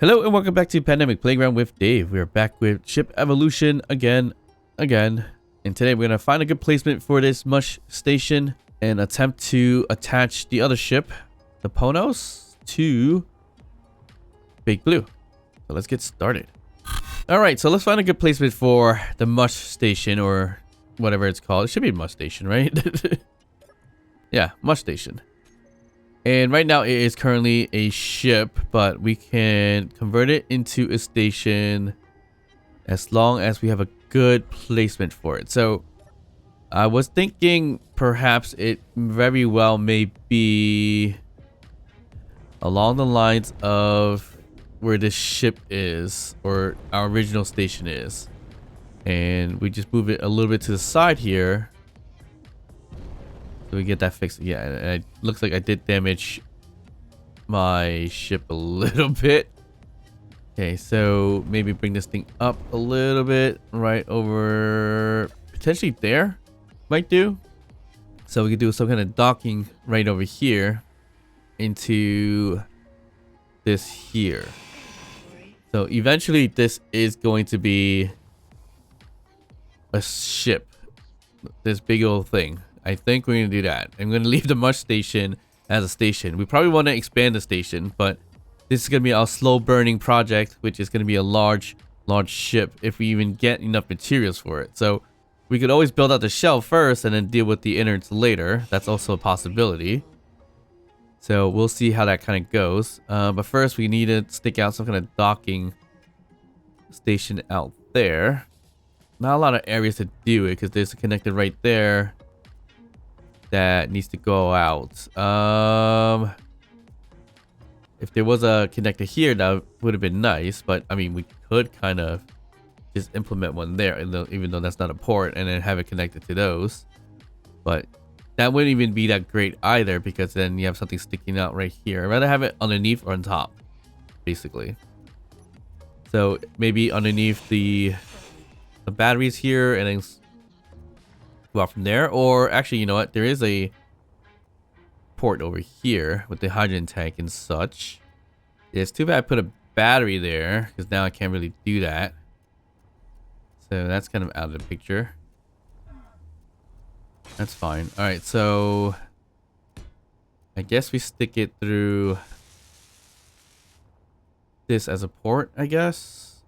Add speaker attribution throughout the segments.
Speaker 1: Hello and welcome back to Pandemic Playground with Dave. We are back with ship evolution again. And today we're going to find a good placement for this mush station and attempt to attach the other ship, the Ponos, to Big Blue. So let's get started. Alright, so let's find a good placement for the mush station or whatever it's called. It should be mush station, right? Yeah, mush station. And right now it is currently a ship, but we can convert it into a station as long as we have a good placement for it. So I was thinking perhaps it very well may be along the lines of where this ship is or our original station is. And we just move it a little bit to the side here. So we get that fixed. Yeah, and it looks like I did damage my ship a little bit. Okay, so maybe bring this thing up a little bit, right over potentially there. Might do. So we could do some kind of docking right over here into this here. So eventually this is going to be a ship. This big old thing. I think we're going to do that. I'm going to leave the mush station as a station. We probably want to expand the station, but this is going to be our slow burning project, which is going to be a large ship if we even get enough materials for it. So we could always build out the shell first and then deal with the innards later. That's also a possibility. So we'll see how that kind of goes. But first we need to stick out some kind of docking station out there. Not a lot of areas to do it because there's a connector right there that needs to go out. If there was a connector here, that would have been nice. But I mean, we could kind of just implement one there, even though that's not a port, and then have it connected to those. But that wouldn't even be that great either, because then you have something sticking out right here. I'd rather have it underneath or on top, basically. So maybe underneath the batteries here, and then go out from there. Or actually, you know what, there is a port over here with the hydrogen tank and such. Yeah, it's too bad I put a battery there, because now I can't really do that. So that's kind of out of the picture. That's fine. All right, so I guess we stick it through this as a port, I guess.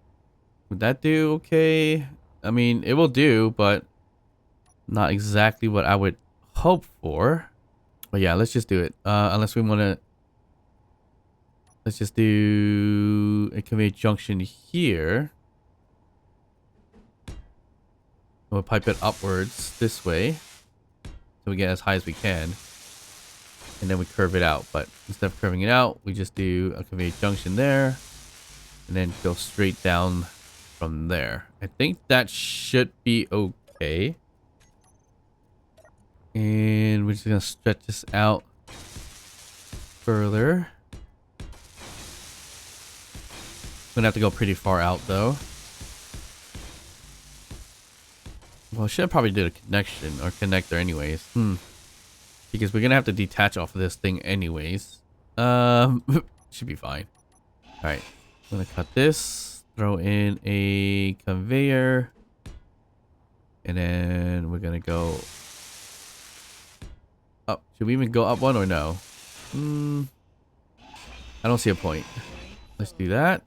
Speaker 1: Would that do okay? I mean, it will do, but not exactly what I would hope for. But yeah, let's just do it. Unless we want to... Let's just do a conveyor junction here. We'll pipe it upwards this way, so we get as high as we can. And then we curve it out. But instead of curving it out, we just do a conveyor junction there. And then go straight down from there. I think that should be okay. And we're just gonna stretch this out further. Gonna have to go pretty far out though. Well, I should probably do a connection or connector anyways. Because we're gonna have to detach off of this thing anyways. Should be fine. Alright. I'm gonna cut this. Throw in a conveyor. And then we're gonna go up. Should we even go up one or no? I don't see a point. Let's do that.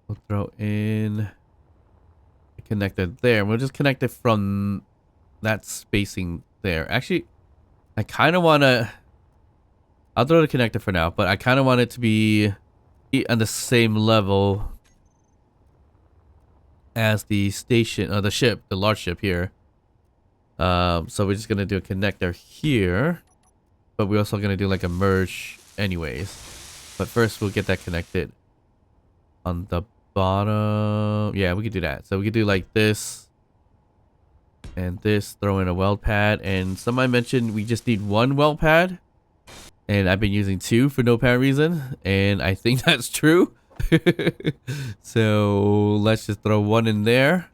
Speaker 1: We'll throw in a connector there. We'll just connect it from that spacing there. Actually, I kind of want to... I'll throw the connector for now, but I kind of want it to be on the same level as the station, or the ship, the large ship here. So we're just going to do a connector here, but we're also going to do like a merge anyways. But first we'll get that connected on the bottom. Yeah, we could do that. So we could do like this and this, throw in a weld pad. And somebody mentioned we just need one weld pad, and I've been using two for no apparent reason, and I think that's true. So let's just throw one in there,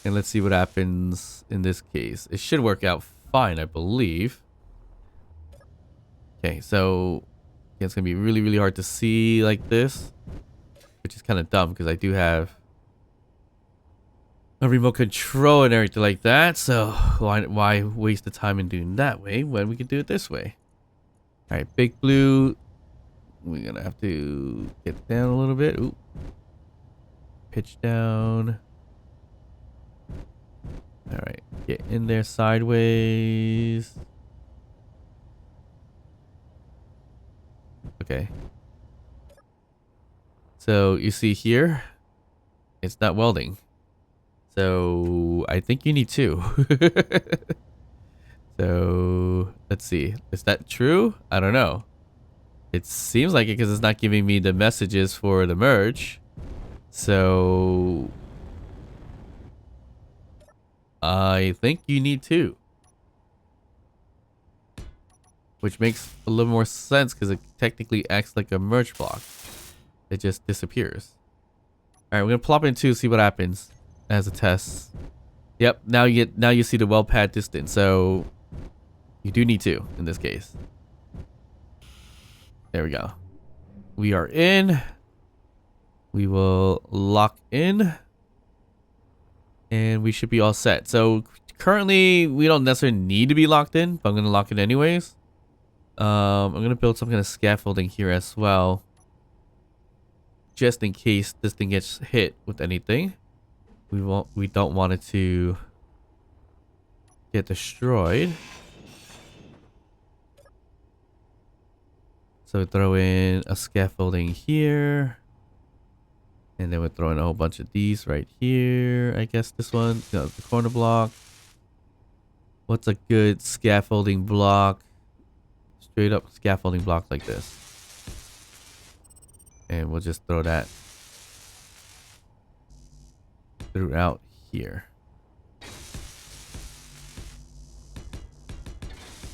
Speaker 1: and let's see what happens in this case. It should work out fine, I believe. Okay, so It's gonna be really, really hard to see like this, which is kind of dumb because I do have a remote control and everything like that. So why waste the time in doing that way when we can do it this way? All right, big blue. We're gonna have to get down a little bit. Ooh. Pitch down. All right, get in there sideways. Okay. So you see here, it's not welding. So I think you need two. So let's see. Is that true? I don't know. It seems like it because it's not giving me the messages for the merge. So I think you need two. Which makes a little more sense because it technically acts like a merge block. It just disappears. Alright, we're gonna plop in two, see what happens as a test. Yep, now you see the weld pad distance, so you do need two in this case. There we go. We are in. We will lock in. And we should be all set. So currently we don't necessarily need to be locked in, but I'm gonna lock it anyways. I'm gonna build some kind of scaffolding here as well. Just in case this thing gets hit with anything. We don't want it to get destroyed. So throw in a scaffolding here. And then we'll throw in a whole bunch of these right here. I guess this one, no, the corner block. What's a good scaffolding block? Straight up scaffolding block like this. And we'll just throw that throughout here.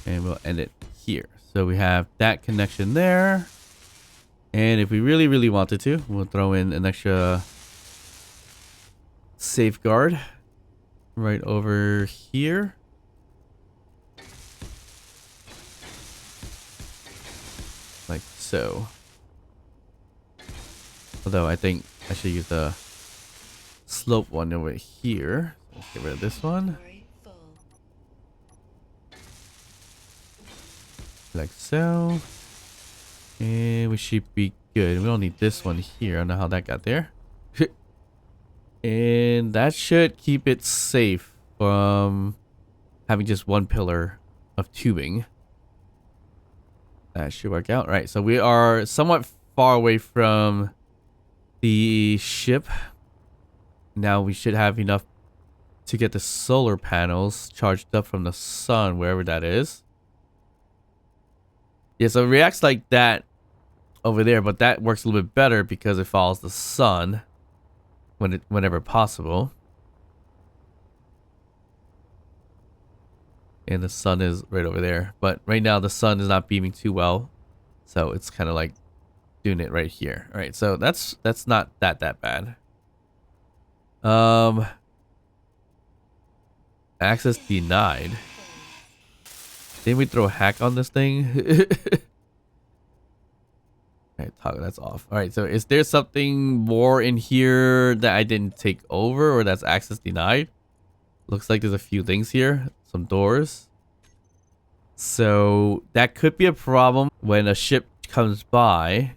Speaker 1: And we'll end it here. So we have that connection there. And if we really, really wanted to, we'll throw in an extra safeguard right over here. Like so. Although I think I should use the slope one over here. Let's get rid of this one. Like so. And we should be good. We don't need this one here. I don't know how that got there. And that should keep it safe from having just one pillar of tubing. That should work out. Right, so we are somewhat far away from the ship. Now we should have enough to get the solar panels charged up from the sun, wherever that is. Yeah, so it reacts like that over there, but that works a little bit better because it follows the sun whenever possible. And the sun is right over there. But right now the sun is not beaming too well. So it's kind of like doing it right here. All right, so that's not that bad. Access denied. Didn't we throw a hack on this thing? Alright, toggle that's off. Alright, so is there something more in here that I didn't take over or that's access denied? Looks like there's a few things here. Some doors. So that could be a problem when a ship comes by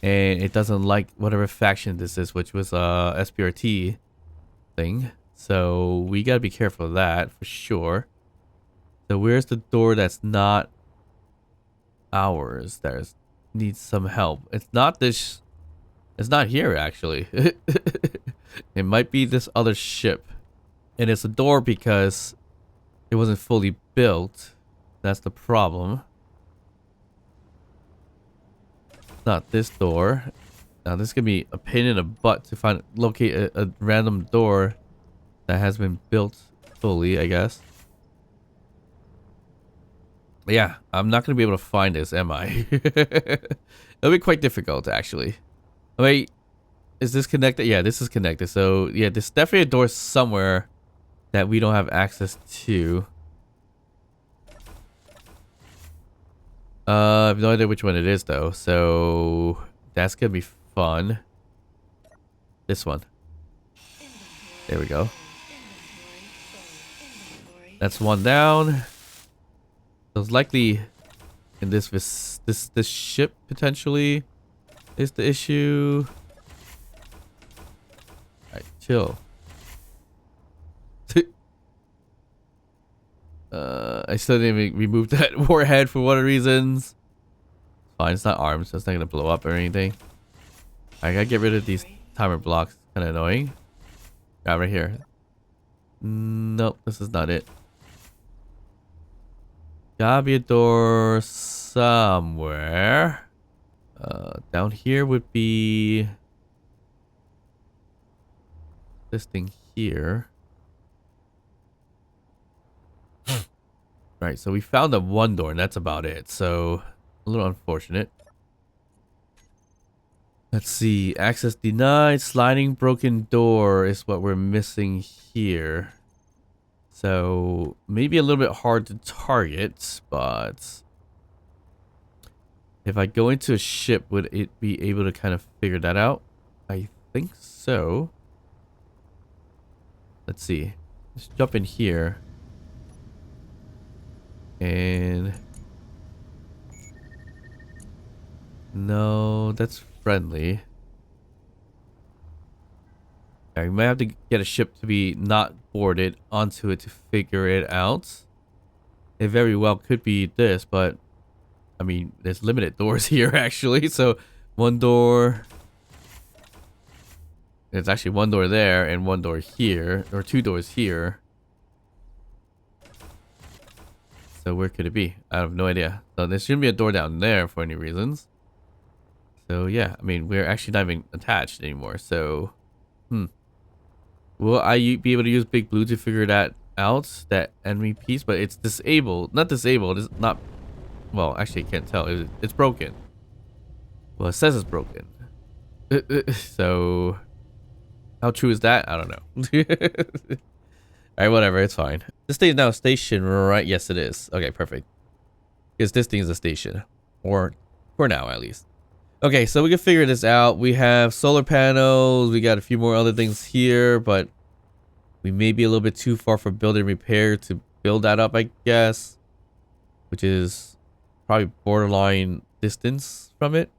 Speaker 1: and it doesn't like whatever faction this is, which was a SPRT thing. So we gotta be careful of that for sure. So where's the door that's not ours? There's needs some help. It's not this. It's not here actually. It might be this other ship, and it's a door because it wasn't fully built. That's the problem. Not this door. Now this could be a pain in the butt to locate a random door that has been built fully, I guess. But yeah, I'm not going to be able to find this, am I? It'll be quite difficult, actually. Wait, is this connected? Yeah, this is connected. So, yeah, there's definitely a door somewhere that we don't have access to. I have no idea which one it is though, so that's gonna be fun. This one. There we go. That's one down. So it's likely in this ship potentially is the issue. Alright, chill. I still didn't even remove that warhead for one of the reasons. Fine, it's not armed, so it's not gonna blow up or anything. I gotta get rid of these timer blocks. Kinda annoying. Yeah, right here. Nope, this is not it. Gotta be a door somewhere. Down here would be this thing here. Right, so we found the one door and that's about it. So a little unfortunate. Let's see. Access denied. Sliding broken door is what we're missing here. So maybe a little bit hard to target, but if I go into a ship, would it be able to kind of figure that out? I think so. Let's see. Let's jump in here. And no, that's friendly. Yeah, we might have to get a ship to be not boarded onto it to figure it out. It very well could be this, but I mean, there's limited doors here actually. So one door. There's actually one door there and one door here, or two doors here. So where could it be? I have no idea. So there shouldn't be a door down there for any reasons. So yeah, I mean, we're actually not even attached anymore. So, will I be able to use Big Blue to figure that out? That enemy piece, but it's disabled. Not disabled. It's not. Well, actually, I can't tell. It's broken. Well, it says it's broken. So, how true is that? I don't know. Alright, whatever, it's fine. This thing is now a station, right? Yes, it is. Okay, perfect. Because this thing is a station. Or, for now, at least. Okay, so we can figure this out. We have solar panels. We got a few more other things here, but we may be a little bit too far for building repair to build that up, I guess. Which is probably borderline distance from it.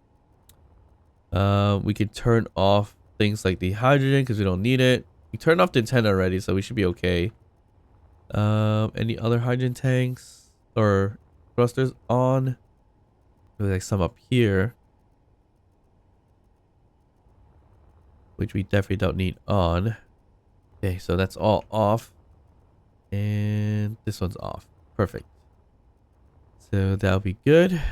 Speaker 1: We could turn off things like the hydrogen because we don't need it. We turned off the antenna already, so we should be okay. Any other hydrogen tanks or thrusters on? There's like some up here, which we definitely don't need on. Okay, so that's all off, and this one's off. Perfect. So that'll be good.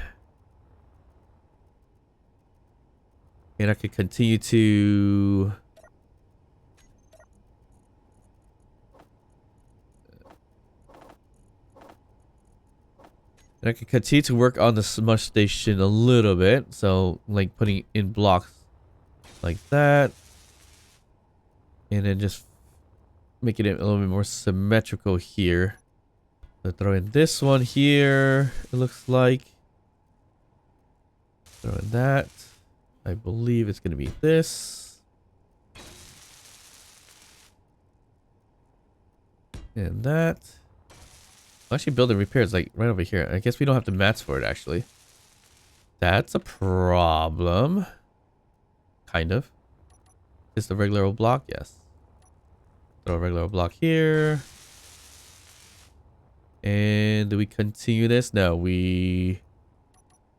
Speaker 1: And I could continue to work on the smush station a little bit. So, like putting in blocks like that. And then just making it a little bit more symmetrical here. So throw in this one here, it looks like. Throw in that. I believe it's going to be this. And that. Actually, building repairs like right over here. I guess we don't have the mats for it actually. That's a problem. Kind of. Is the regular old block? Yes. Throw a regular old block here. And do we continue this? No, we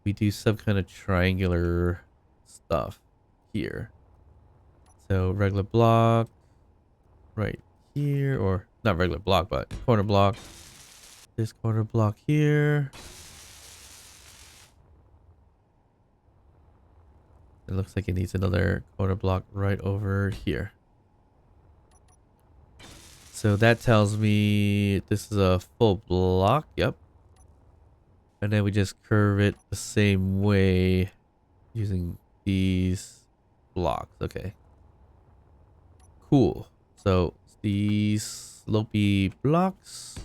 Speaker 1: do some kind of triangular stuff here. So regular block right here, or not regular block, but corner block. This corner block here. It looks like it needs another corner block right over here. So that tells me this is a full block. Yep. And then we just curve it the same way using these blocks. Okay. Cool. So these slopey blocks.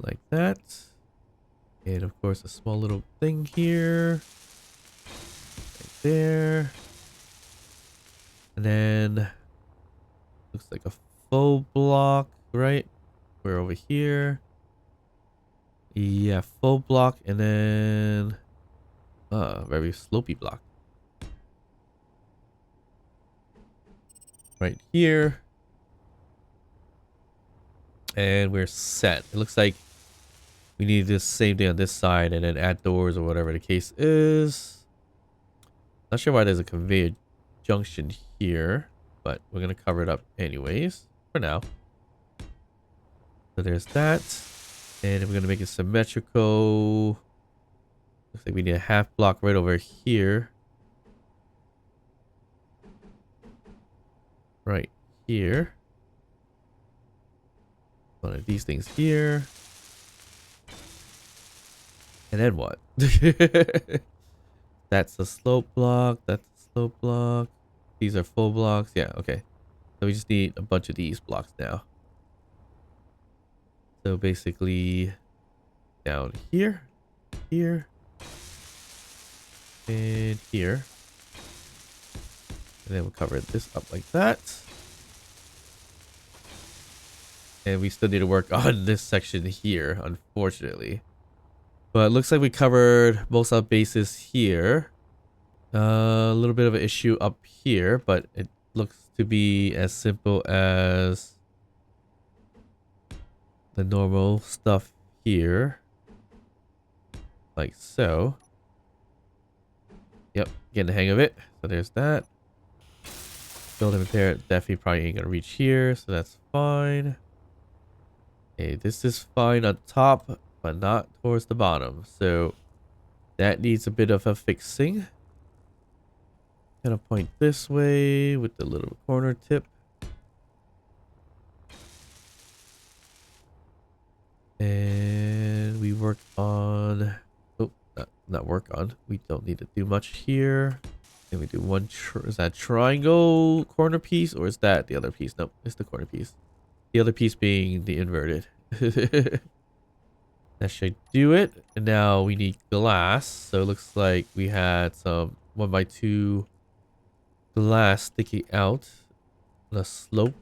Speaker 1: like that. And of course a small little thing here. Right there. And then looks like a full block, right? We're over here. Yeah, full block and then very slopey block. Right here. And we're set. It looks like we need this same thing on this side and then add doors or whatever the case is. Not sure why there's a conveyor junction here, but we're going to cover it up anyways for now. So there's that. And we're going to make it symmetrical. Looks like we need a half block right over here. Right here. One of these things here. And then what? That's the slope block. That's the slope block. These are full blocks. Yeah, okay. So we just need a bunch of these blocks now. So basically down here, here, and here. And then we'll cover this up like that. And we still need to work on this section here, unfortunately. But it looks like we covered most of our bases here. A little bit of an issue up here, but it looks to be as simple as the normal stuff here. Like so. Yep, getting the hang of it. So there's that. Build and repair definitely probably ain't gonna reach here, so that's fine. Okay, this is fine on top, but not towards the bottom. So that needs a bit of a fixing. Gonna point this way with the little corner tip. And we work on, oh, not work on. We don't need to do much here. And we do one, is that triangle corner piece or is that the other piece? Nope, it's the corner piece. The other piece being the inverted. That should do it. And now we need glass. So it looks like we had some 1x2 glass sticking out on a slope.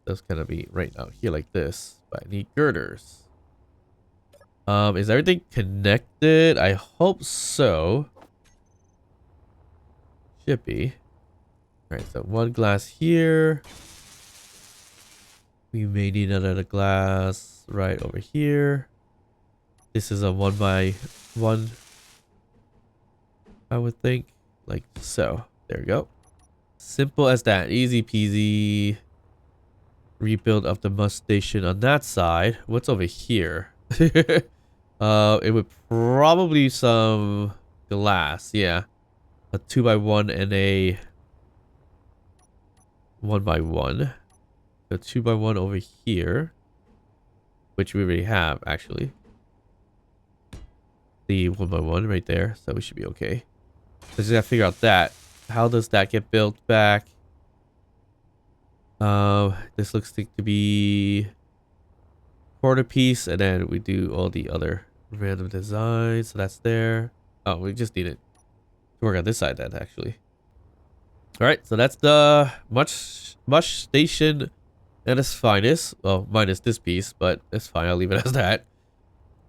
Speaker 1: That's gonna be right out here like this. But I need girders. Is everything connected? I hope so. Should be. Alright, so one glass here. We may need another glass right over here. This is a 1x1. I would think. Like so. There we go. Simple as that. Easy peasy. Rebuild of the must station on that side. What's over here? It would probably some glass. Yeah. A 2x1 and a 1x1. A 2x1 over here. Which we already have, actually. The 1x1 right there. So we should be okay. So just gotta figure out that. How does that get built back? This looks like to be quarter piece, and then we do all the other random designs. So that's there. Oh, we just need it to work on this side then, actually. All right, so that's the mush station at its finest. Well, minus this piece, but it's fine. I'll leave it as that.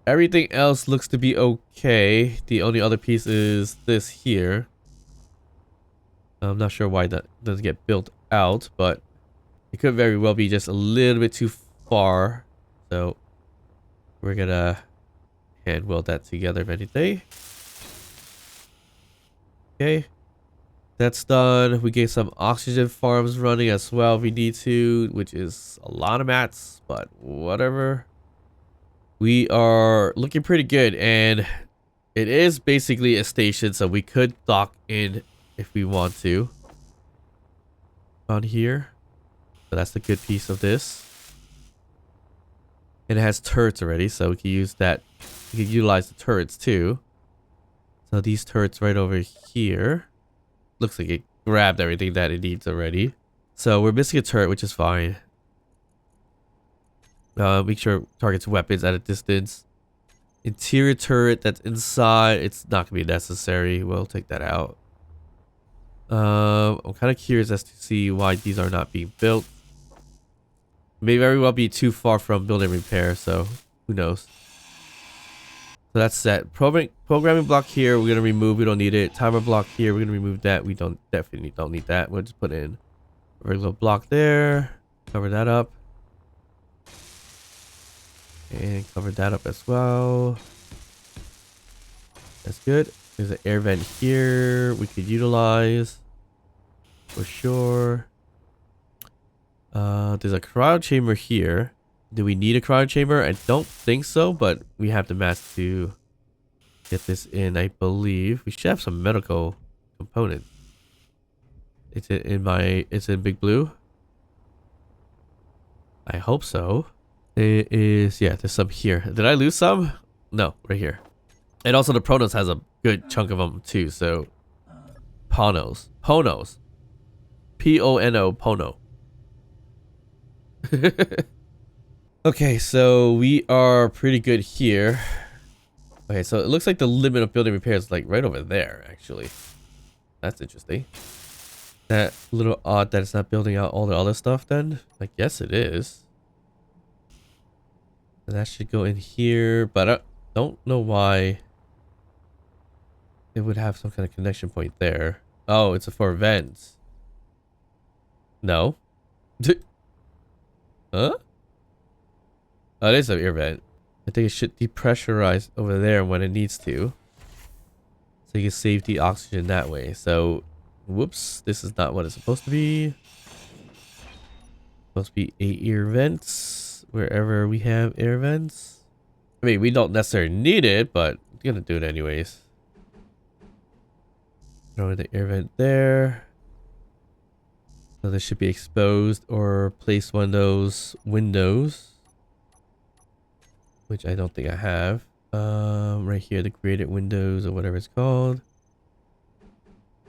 Speaker 1: Everything else looks to be okay. The only other piece is this here. I'm not sure why that doesn't get built out, but it could very well be just a little bit too far. So we're gonna hand weld that together if anything. Okay. That's done. We get some oxygen farms running as well if we need to, which is a lot of mats, but whatever. We are looking pretty good, and it is basically a station, so we could dock in if we want to on here. So that's the good piece of this. And it has turrets already, so we can use that. We can utilize the turrets too. So these turrets right over here. Looks like it grabbed everything that it needs already. So we're missing a turret, which is fine. Make sure it targets weapons at a distance. Interior turret that's inside, it's not gonna be necessary. We'll take that out. I'm kind of curious as to see why these are not being built. May very well be too far from build and repair, so who knows. So that's set. Programming block here, we're gonna remove. We don't need it. Timer block here, we're gonna remove that. We definitely don't need that. We'll just put in a regular block there. Cover that up. And cover that up as well. That's good. There's an air vent here we could utilize for sure. There's a cryo chamber here. Do we need a cryo chamber? I don't think so, but we have the mass to get this in, I believe. We should have some medical components. It's in Big Blue. I hope so. It is, yeah, there's some here. Did I lose some? No, right here. And also the Ponos has a good chunk of them too, so Ponos. P-O-N-O, Pono. Okay, so we are pretty good here. Okay, so it looks like the limit of building repairs is like right over there, actually. That's interesting. That a little odd that it's not building out all the other stuff then. I guess it is. And that should go in here, but I don't know why it would have some kind of connection point there. Oh, it's for vents. No. Huh? Oh, it is an air vent. I think it should depressurize over there when it needs to. So you can save the oxygen that way. So, whoops, this is not what it's supposed to be. Supposed to be 8 air vents wherever we have air vents. I mean, we don't necessarily need it, but we're gonna do it anyways. Throw in the air vent there. So this should be exposed, or place one of those windows, which I don't think I have. Right here, the graded windows or whatever it's called.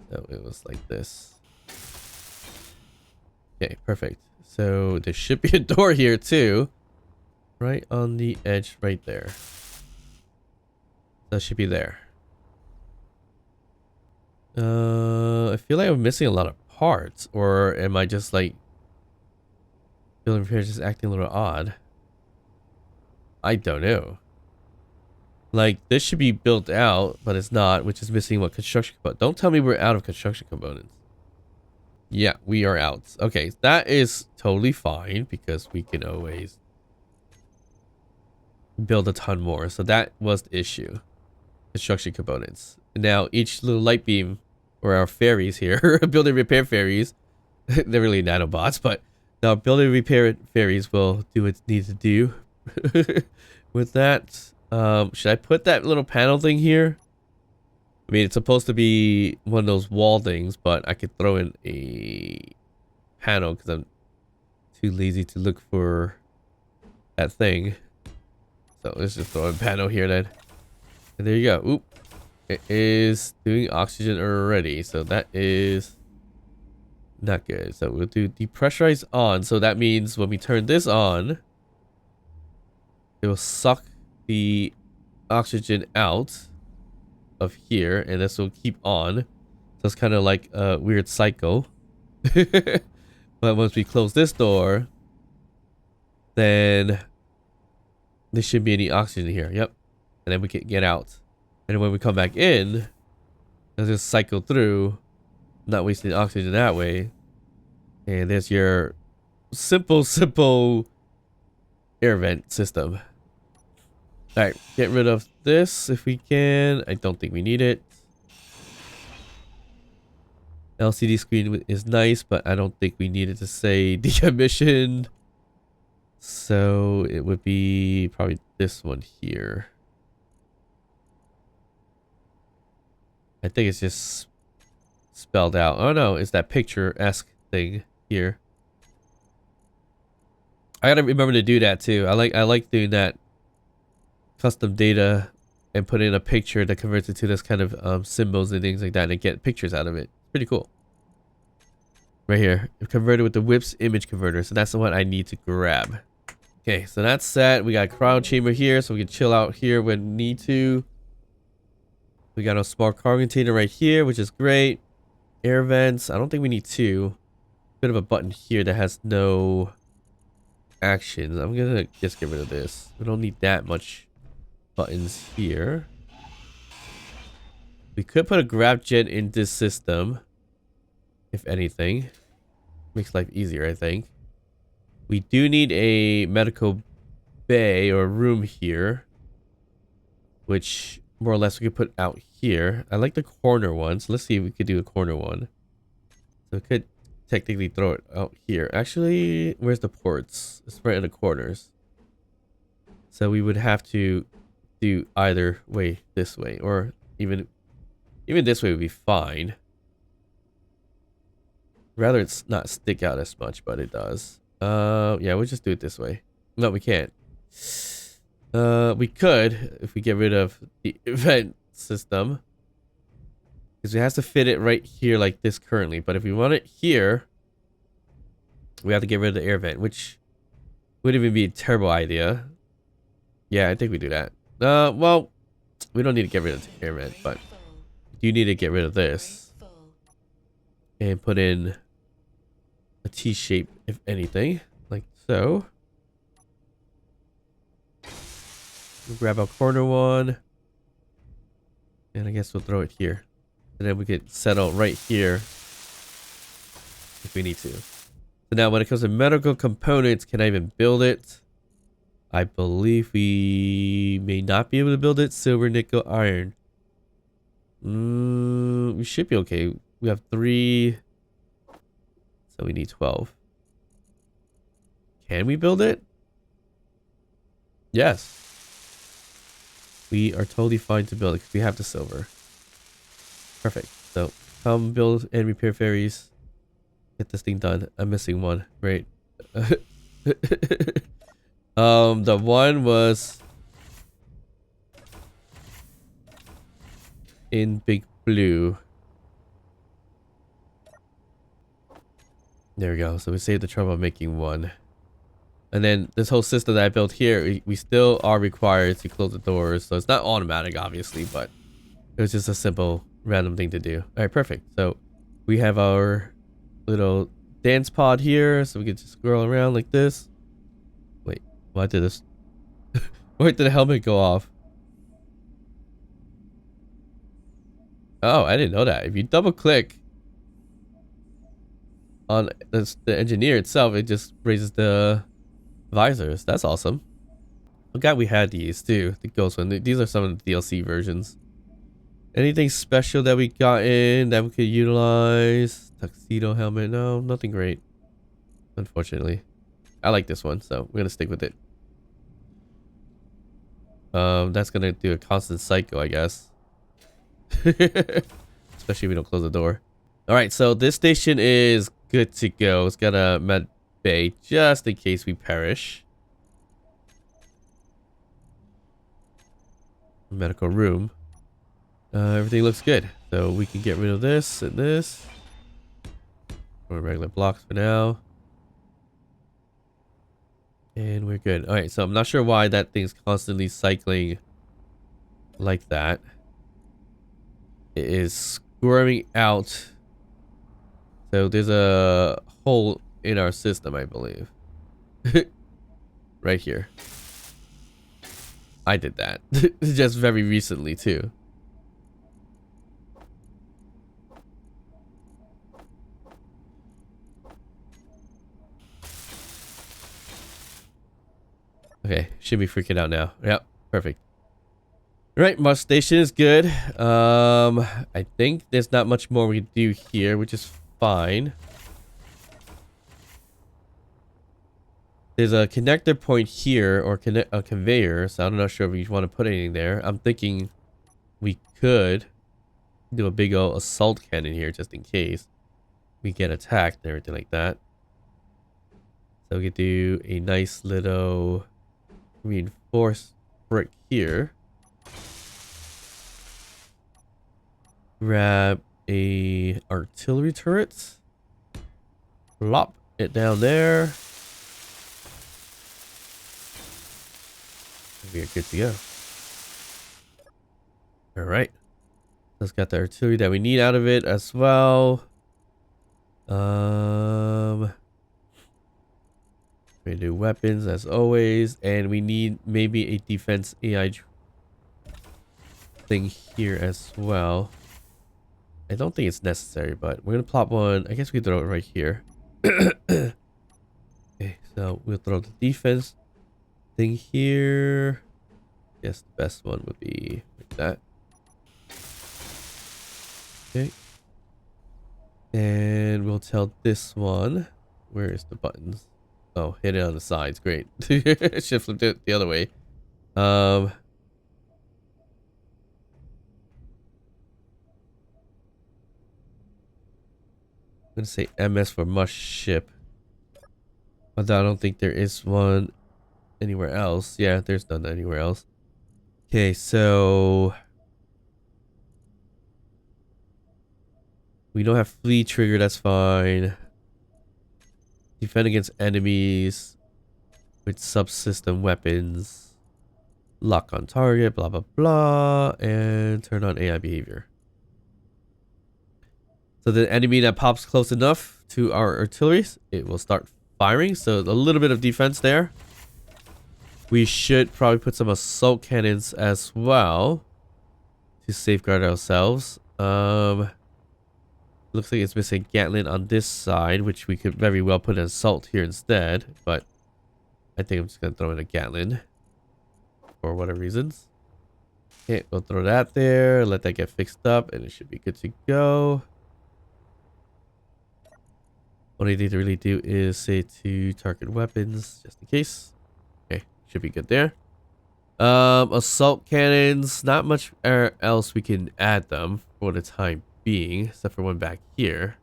Speaker 1: So it was like this. Okay, perfect. So there should be a door here too, right on the edge, right there. That should be there. I feel like I'm missing a lot of parts, or am I just like building repairs just acting a little odd? I don't know. Like, this should be built out, but it's not, which is missing what construction component. Don't tell me we're out of construction components. Yeah, we are out. Okay, that is totally fine because we can always build a ton more. So that was the issue. Construction components. Now each little light beam, or our fairies here, building repair fairies, they're really nanobots, but now building repair fairies will do what it needs to do. With that, should I put that little panel thing here? I mean, it's supposed to be one of those wall things, but I could throw in a panel because I'm too lazy to look for that thing. So let's just throw a panel here then. And there you go. Oop. It is doing oxygen already, so that is not good. So we'll do depressurize on. So that means when we turn this on, it will suck the oxygen out of here, and this will keep on. So it's kind of like a weird cycle. But once we close this door, then there shouldn't be any oxygen here. Yep. And then we can get out. And when we come back in, let's just cycle through, not wasting oxygen that way. And there's your simple air vent system. Alright, get rid of this if we can. I don't think we need it. LCD screen is nice, but I don't think we need it to say decommissioned. So it would be probably this one here. I think it's just spelled out. Oh no, it's that picture-esque thing here. I gotta remember to do that too. I like doing that custom data and put in a picture that converts it to this kind of symbols and things like that, and get pictures out of it. Pretty cool. Right here, converted with the WIP's image converter. So that's the one I need to grab. Okay, so that's set. We got a cryo chamber here, so we can chill out here when need to. We got a small cargo container right here, which is great. Air vents. I don't think we need two. Bit of a button here that has no actions. I'm gonna just get rid of this. We don't need that much buttons here. We could put a grab jet in this system, if anything. Makes life easier, I think. We do need a medical bay or room here, which more or less we could put out here. I like the corner one, so let's see if we could do a corner one. So we could technically throw it out here. Actually, where's the ports? It's right in the corners. So we would have to do either way, this way, or even this way would be fine. Rather it's not stick out as much, but it does. Yeah, we'll just do it this way. No, we can't. We could if we get rid of the event system, because it has to fit it right here like this currently. But if we want it here, we have to get rid of the air vent, which wouldn't even be a terrible idea. Yeah, I think we do that. Well, we don't need to get rid of the air vent, but you need to get rid of this and put in a T shape, if anything, like so. We'll grab our corner one, and I guess we'll throw it here, and then we could settle right here if we need to. So now when it comes to medical components, can I even build it? I believe we may not be able to build it. Silver, nickel, iron. We should be okay. We have 3, so we need 12. Can we build it? Yes. We are totally fine to build it because we have the silver. Perfect. So come build and repair ferries. Get this thing done. I'm missing one. Great. The one was in big blue. There we go. So we saved the trouble of making one. And then this whole system that I built here, we still are required to close the doors. So it's not automatic, obviously, but it was just a simple random thing to do. All right, perfect. So we have our little dance pod here, so we can just scroll around like this. Wait, why did this? Why did the helmet go off? Oh, I didn't know that. If you double click on the engineer itself, it just raises the visors. That's awesome. Forgot we had these too. The ghost one. These are some of the DLC versions. Anything special that we got in that we could utilize? Tuxedo helmet? No, nothing great. Unfortunately. I like this one, so we're gonna stick with it. That's gonna do a constant cycle, I guess. Especially if we don't close the door. Alright, so this station is good to go. It's got a med bay just in case we perish. Medical room. Everything looks good. So we can get rid of this and this. Or regular blocks for now. And we're good. Alright, so I'm not sure why that thing's constantly cycling like that. It is squirming out. So there's a hole in our system, I believe. Right here. I did that. Just very recently, too. Okay, should be freaking out now. Yep, perfect. Alright, my station is good. I think there's not much more we can do here, which is fine. There's a connector point here, or a conveyor, so I'm not sure if we want to put anything there. I'm thinking we could do a big old assault cannon here, just in case we get attacked and everything like that. So we could do a nice little reinforced brick here. Grab a artillery turret. Plop it down there. We are good to go. All right. Let's got the artillery that we need out of it as well. We do weapons as always, and we need maybe a defense AI thing here as well. I don't think it's necessary, but we're gonna plop one. I guess we throw it right here. Okay, so we'll throw the defense thing here. Yes, the best one would be like that. Okay. And we'll tell this one. Where is the buttons? Oh, hit it on the sides. Great. Should flip it the other way. I'm gonna say MS for must ship. But I don't think there is one anywhere else. Yeah, there's none anywhere else. Okay, so we don't have flee trigger, that's fine. Defend against enemies with subsystem weapons. Lock on target, blah blah blah, and turn on AI behavior. So the enemy that pops close enough to our artillery, it will start firing. So a little bit of defense there. We should probably put some assault cannons as well to safeguard ourselves. Looks like it's missing Gatling on this side, which we could very well put an assault here instead. But I think I'm just gonna throw in a Gatling for whatever reasons. Okay, we'll throw that there. Let that get fixed up, and it should be good to go. What I need to really do is say to target weapons, just in case. Okay, should be good there. Assault cannons, not much else we can add them for the time being, except for one back here.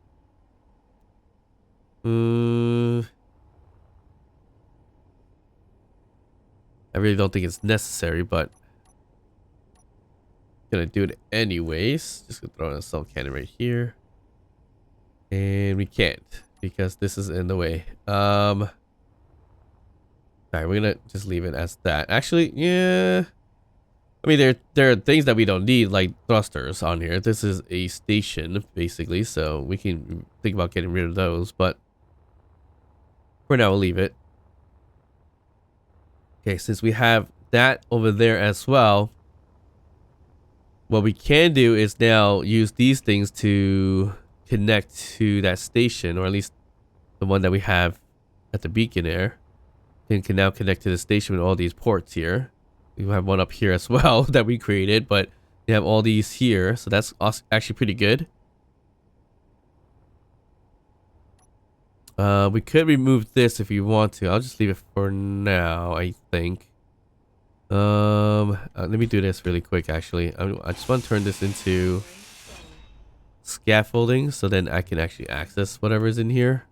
Speaker 1: I really don't think it's necessary, but gonna do it anyways. Just gonna throw an assault cannon right here. And we can't because this is in the way. Alright, we're gonna just leave it as that. Actually, yeah. I mean, there are things that we don't need, like thrusters on here. This is a station, basically, so we can think about getting rid of those, but for now, we'll leave it. Okay, since we have that over there as well, what we can do is now use these things to connect to that station, or at least the one that we have at the beacon there. Can now connect to the station with all these ports here. We have one up here as well that we created, but we have all these here, so that's actually pretty good. We could remove this if you want to. I'll just leave it for now, I think. Let me do this really quick, actually. I just want to turn this into scaffolding, so then I can actually access whatever's in here.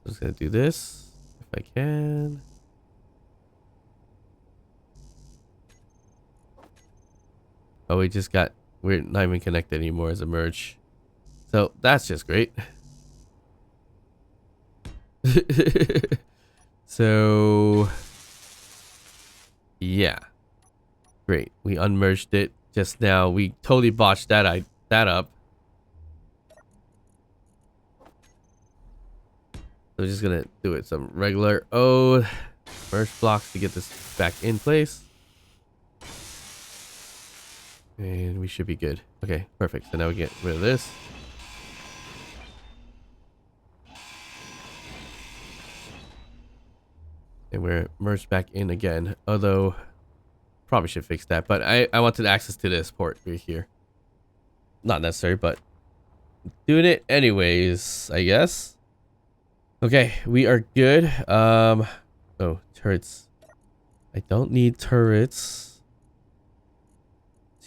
Speaker 1: I'm just gonna do this if I can. Oh, we're not even connected anymore as a merge. So that's just great. So yeah, great. We unmerged it just now. We totally botched that up. So we're just gonna do it some regular merge blocks to get this back in place. And we should be good. Okay, perfect. So now we get rid of this. And we're merged back in again. Although, probably should fix that. But I wanted access to this port right here. Not necessary, but doing it anyways, I guess. Okay, we are good. Oh, turrets. I don't need turrets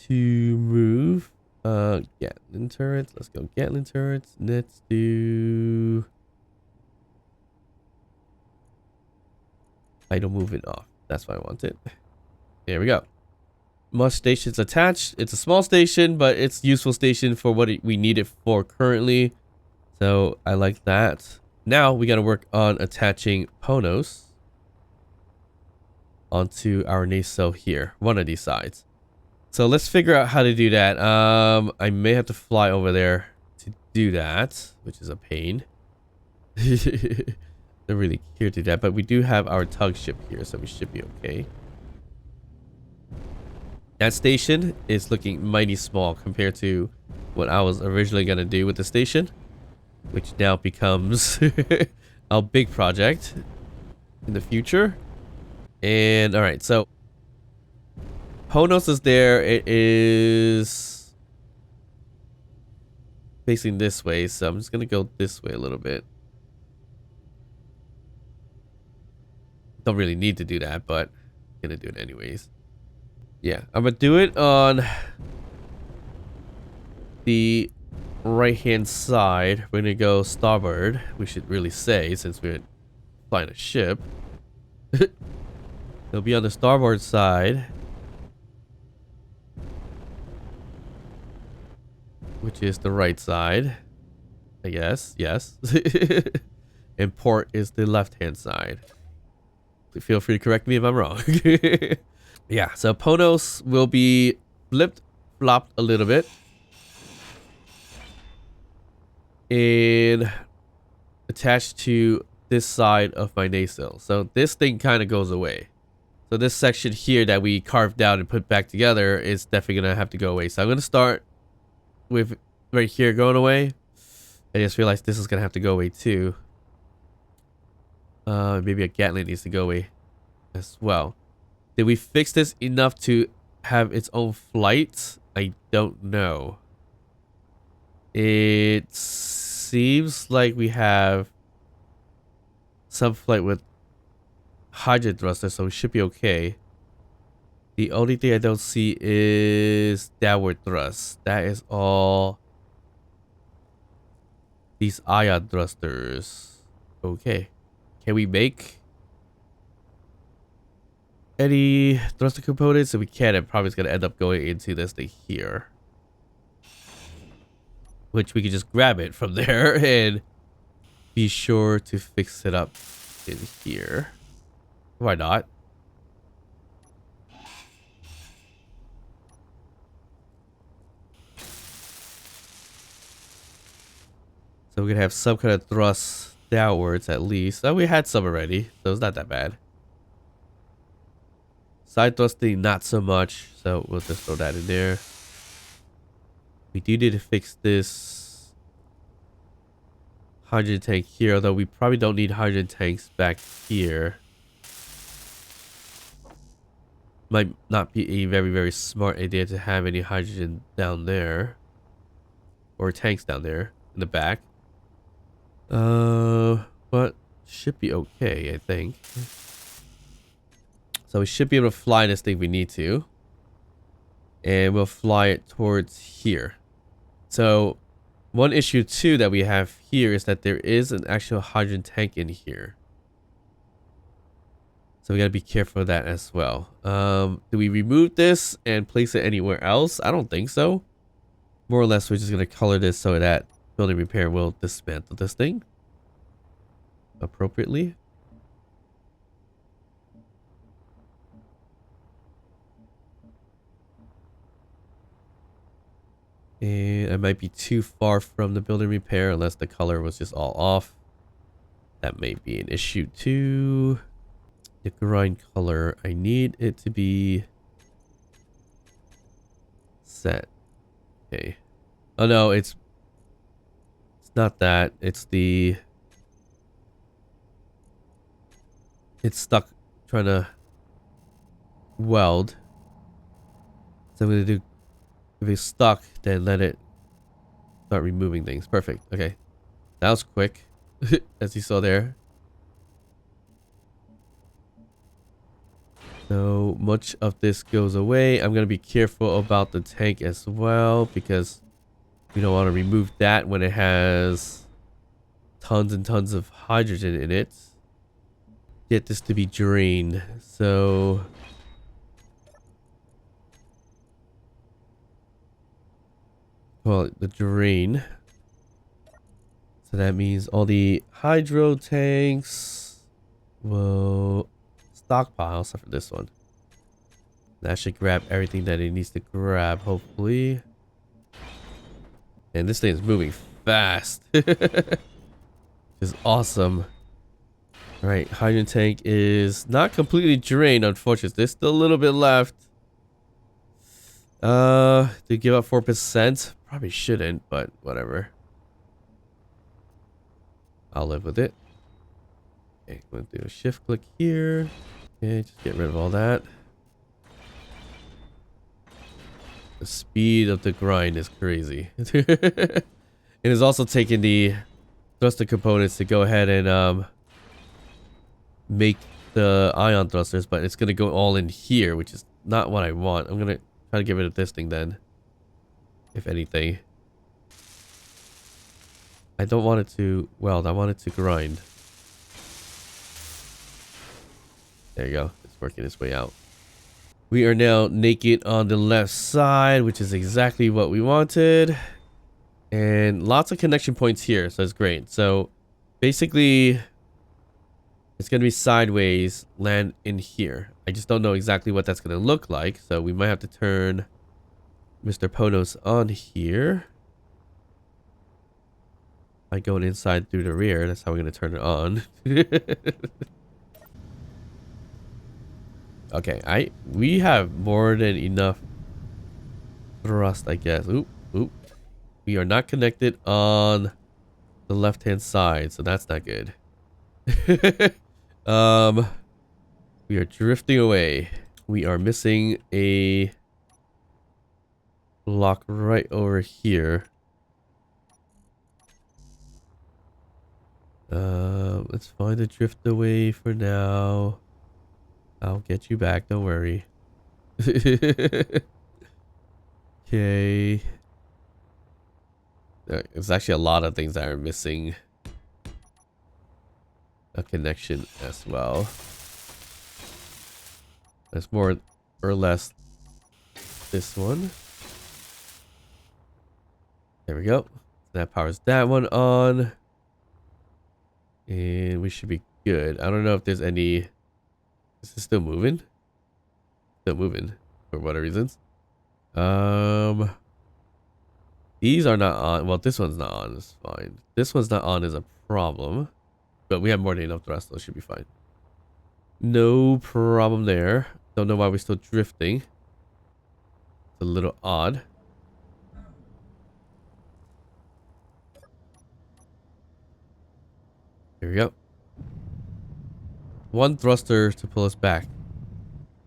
Speaker 1: to move. Gatling turrets. Let's go Gatling turrets. Let's do idle moving off. That's what I wanted. There we go. Mush stations attached. It's a small station, but it's useful station for what we need it for currently. So I like that. Now we got to work on attaching Ponos onto our nacelle here, one of these sides. So let's figure out how to do that. I may have to fly over there to do that, which is a pain. Not really here to do that, but we do have our tug ship here, so we should be okay. That station is looking mighty small compared to what I was originally going to do with the station, which now becomes a big project in the future. And all right, so Ponos is there. It is facing this way, so I'm just going to go this way a little bit. Don't really need to do that, but I'm going to do it anyways. Yeah, I'm going to do it on the right-hand side. We're going to go starboard, we should really say, since we're flying a ship. It'll be on the starboard side, which is the right side, I guess. Yes. And port is the left-hand side. Feel free to correct me if I'm wrong. Yeah, so Ponos will be flopped a little bit and attached to this side of my nacelle. So this thing kind of goes away. So this section here that we carved out and put back together is definitely going to have to go away. So I'm going to start with right here going away. I just realized this is going to have to go away too. Maybe a Gatling needs to go away as well. Did we fix this enough to have its own flight? I don't know. It seems like we have some flight with hydrogen thruster, so we should be okay. The only thing I don't see is downward thrust. That is all these ion thrusters. Okay. Can we make any thruster components? If we can, it probably is going to end up going into this thing here, which we can just grab it from there and be sure to fix it up in here. Why not? So we can have some kind of thrust downwards at least. Oh, we had some already, so it's not that bad. Side thrusting, not so much, so we'll just throw that in there. We do need to fix this hydrogen tank here, although we probably don't need hydrogen tanks back here. Might not be a very, very smart idea to have any hydrogen down there. Or tanks down there in the back. But should be okay, I think. So we should be able to fly this thing if we need to. And we'll fly it towards here. So one issue too that we have here is that there is an actual hydrogen tank in here. So we gotta be careful of that as well. Do we remove this and place it anywhere else? I don't think so. More or less, we're just gonna color this so that building repair will dismantle this thing appropriately. And I might be too far from the building repair unless the color was just all off. That may be an issue too. The grind color, I need it to be set. Okay. Oh no, it's not that. It's stuck trying to weld. So I'm gonna do, if it's stuck, then let it start removing things. Perfect. Okay. That was quick, as you saw there. So much of this goes away. I'm going to be careful about the tank as well, because we don't want to remove that when it has tons and tons of hydrogen in it. Get this to be drained. So well, the drain. So that means all the hydro tanks will stockpile, except for this one. That should grab everything that it needs to grab, hopefully. And this thing is moving fast. Which is awesome. Alright, hydrogen tank is not completely drained, unfortunately. There's still a little bit left. To give up 4%? Probably shouldn't, but whatever. I'll live with it. Okay, I'm going to do a shift click here. Okay, just get rid of all that. The speed of the grind is crazy. It is also taking the thruster components to go ahead and make the ion thrusters, but it's going to go all in here, which is not what I want. I'm going to try to get rid of this thing then, if anything. I don't want it to weld, I want it to grind. There you go. It's working its way out. We are now naked on the left side, which is exactly what we wanted. And lots of connection points here, so it's great. So basically, it's going to be sideways, land in here. I just don't know exactly what that's going to look like, so we might have to turn Mr. Ponos on here. By going inside through the rear, that's how we're going to turn it on. Okay, we have more than enough thrust, I guess. Oop, oop. We are not connected on the left-hand side, so that's not good. We are drifting away. We are missing a block right over here. Let's find a drift away for now. I'll get you back, don't worry. Okay. There's actually a lot of things that are missing a connection as well. There's more or less this one. There we go. That powers that one on. And we should be good. I don't know if there's any... Is this still moving? Still moving for whatever reasons. These are not on. Well, this one's not on. It's fine. This one's not on is a problem. But we have more than enough thrust, so it should be fine. No problem there. Don't know why we're still drifting. It's a little odd. Here we go. One thruster to pull us back.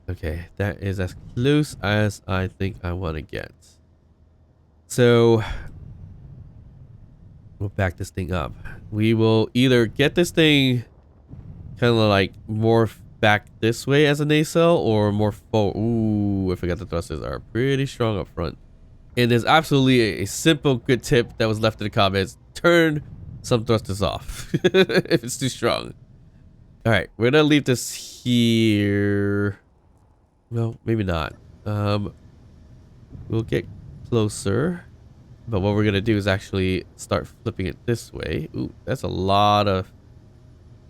Speaker 1: Okay, that is as close as I think I want to get. So, we'll back this thing up. We will either get this thing kind of like more back this way as a nacelle or more forward. Ooh, I forgot the thrusters are pretty strong up front. And there's absolutely a simple good tip that was left in the comments. Turn some thrusters off if it's too strong. Alright, we're gonna leave this here. Well, maybe not. We'll get closer. But what we're gonna do is actually start flipping it this way. Ooh, that's a lot of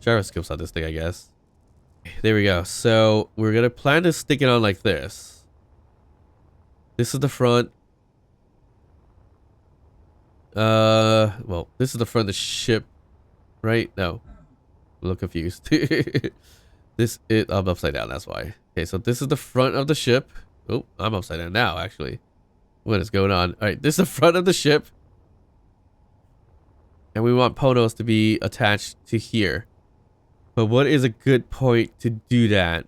Speaker 1: gyroscopes on this thing, I guess. There we go. So we're gonna plan to stick it on like this. This is the front. Well, this is the front of the ship, right? No, I'm a little confused. I'm upside down. That's why. Okay, so this is the front of the ship. Oh, I'm upside down now, actually. What is going on? All right, this is the front of the ship. And we want Ponos to be attached to here. But what is a good point to do that?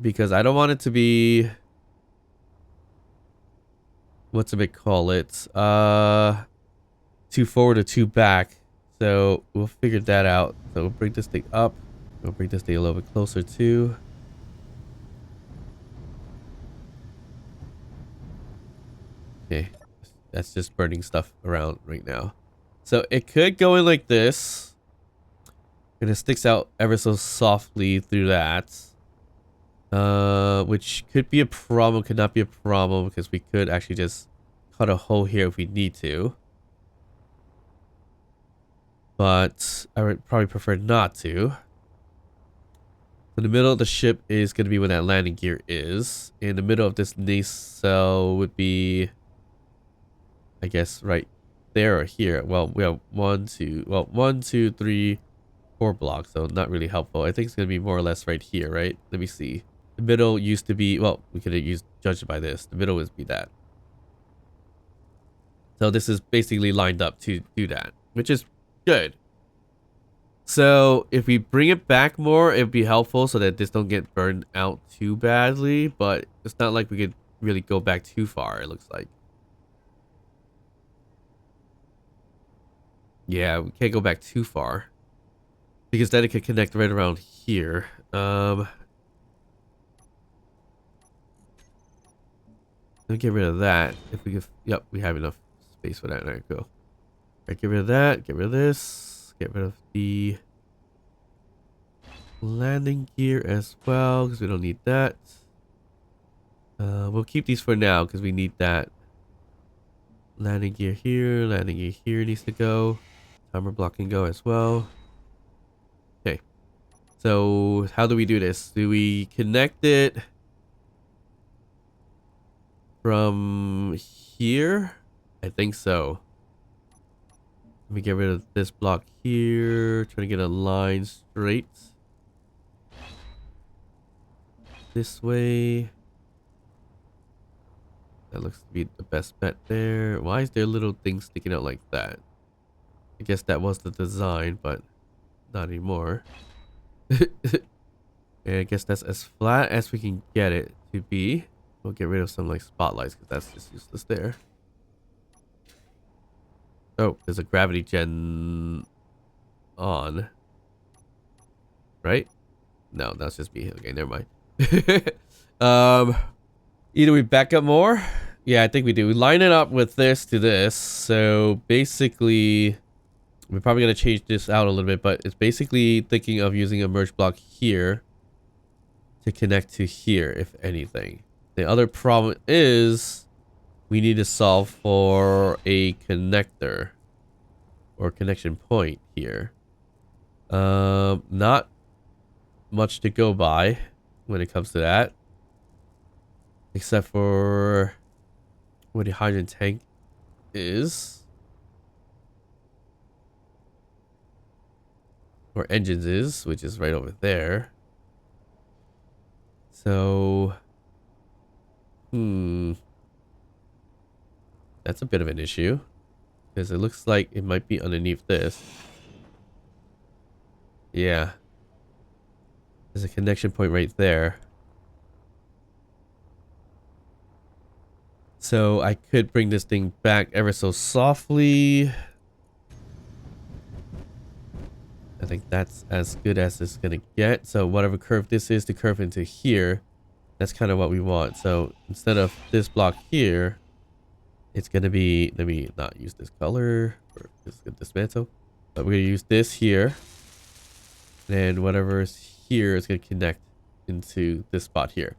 Speaker 1: Because I don't want it to be... What's a bit call it? Two forward or two back. So we'll figure that out. So we'll bring this thing up. We'll bring this thing a little bit closer too. Okay, that's just burning stuff around right now. So it could go in like this. And it sticks out ever so softly through that. Which could be a problem, could not be a problem, because we could actually just cut a hole here if we need to. But I would probably prefer not to. In the middle of the ship is going to be where that landing gear is. In the middle of this nacelle would be, I guess, right there or here. Well, we have 1, 2, 3, 4 blocks, so not really helpful. I think it's going to be more or less right here, right? Let me see. The middle used to be, well, we could have judged it by this. The middle would be that. So this is basically lined up to do that, which is good. So if we bring it back more, it'd be helpful so that this don't get burned out too badly. But it's not like we could really go back too far, it looks like. Yeah, we can't go back too far. Because then it could connect right around here. Let me get rid of that. If we could, yep, we have enough space for that. There we go. All right, get rid of that. Get rid of this. Get rid of the landing gear as well, because we don't need that. We'll keep these for now because we need that. Landing gear here needs to go. Timer block can go as well. Okay. So how do we do this? Do we connect it from here? I think so. Let me get rid of this block here. Try to get a line straight this way. That looks to be the best bet there. Why is there little things sticking out like that? I guess that was the design, but not anymore. And I guess that's as flat as we can get it to be. We'll get rid of some like spotlights because that's just useless there. Oh, there's a gravity gen on. Right? No, that's just me. Okay, never mind. Either we back up more. Yeah, I think we do. We line it up with this to this. So basically, we're probably going to change this out a little bit, but it's basically thinking of using a merge block here to connect to here, if anything. The other problem is we need to solve for a connector or connection point here. Not much to go by when it comes to that, except for where the hydrogen tank is, or engines is, which is right over there. So that's a bit of an issue because it looks like it might be underneath this. Yeah, there's a connection point right there. So I could bring this thing back ever so softly. I think that's as good as it's gonna get. So whatever curve this is to curve into here, that's kind of what we want. So instead of this block here, it's gonna be, let me not use this color or this dismantle, but we're gonna use this here. And whatever is here is gonna connect into this spot here.